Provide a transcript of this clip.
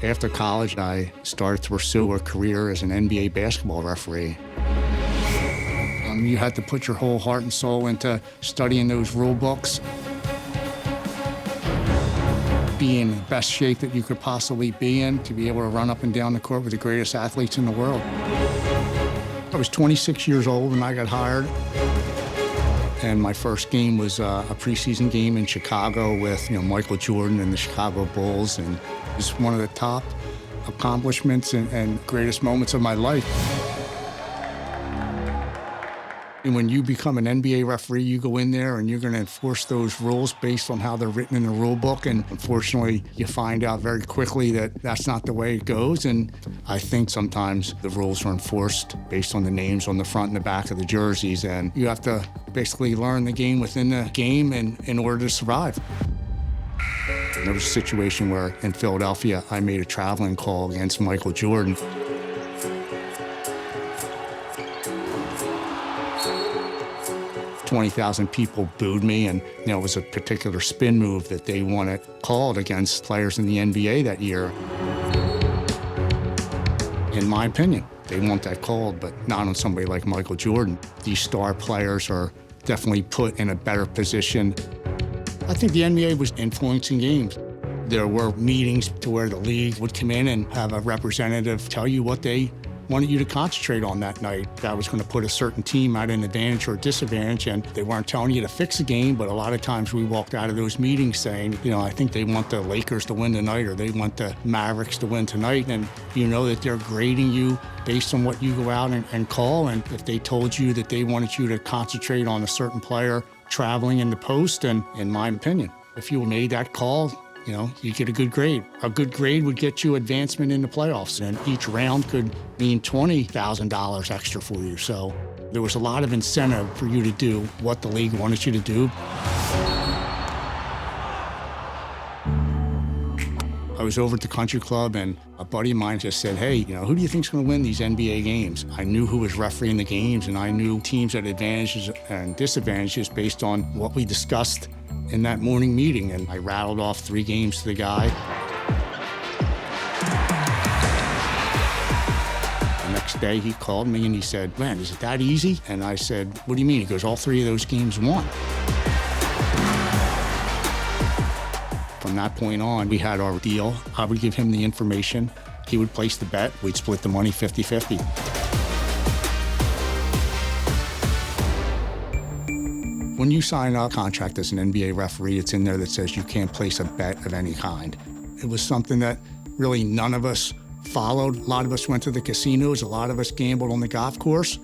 After college, I started to pursue a career as an NBA basketball referee. You had to put your whole heart and soul into studying those rule books, be in the best shape that you could possibly be in to be able to run up and down the court with the greatest athletes in the world. I was 26 years old when I got hired. And my first game was a preseason game in Chicago with Michael Jordan and the Chicago Bulls, and it was one of the top accomplishments and greatest moments of my life. And when you become an NBA referee, you go in there and you're going to enforce those rules based on how they're written in the rule book. And unfortunately, you find out very quickly that that's not the way it goes. And I think sometimes the rules are enforced based on the names on the front and the back of the jerseys. And you have to basically learn the game within the game in order to survive. There was a situation where in Philadelphia, I made a traveling call against Michael Jordan. 20,000 people booed me, and it was a particular spin move that they wanted called against players in the NBA that year. In my opinion, they want that called, but not on somebody like Michael Jordan. These star players are definitely put in a better position. I think the NBA was influencing games. There were meetings to where the league would come in and have a representative tell you what they wanted you to concentrate on that night. That was going to put a certain team at an advantage or disadvantage, and they weren't telling you to fix the game, but a lot of times we walked out of those meetings saying, I think they want the Lakers to win tonight, or they want the Mavericks to win tonight, and you know that they're grading you based on what you go out and call, and if they told you that they wanted you to concentrate on a certain player traveling in the post, and in my opinion, if you made that call, you get a good grade. A good grade would get you advancement in the playoffs, and each round could mean $20,000 extra for you. So there was a lot of incentive for you to do what the league wanted you to do. I was over at the country club, and a buddy of mine just said, hey, who do you think's going to win these NBA games? I knew who was refereeing the games, and I knew teams had advantages and disadvantages based on what we discussed in that morning meeting, and I rattled off 3 games to the guy. The next day he called me and he said, man, is it that easy? And I said, what do you mean? He goes, all 3 of those games won. From that point on, we had our deal. I would give him the information. He would place the bet. We'd split the money 50-50. When you sign a contract as an NBA referee, it's in there that says you can't place a bet of any kind. It was something that really none of us followed. A lot of us went to the casinos. A lot of us gambled on the golf course.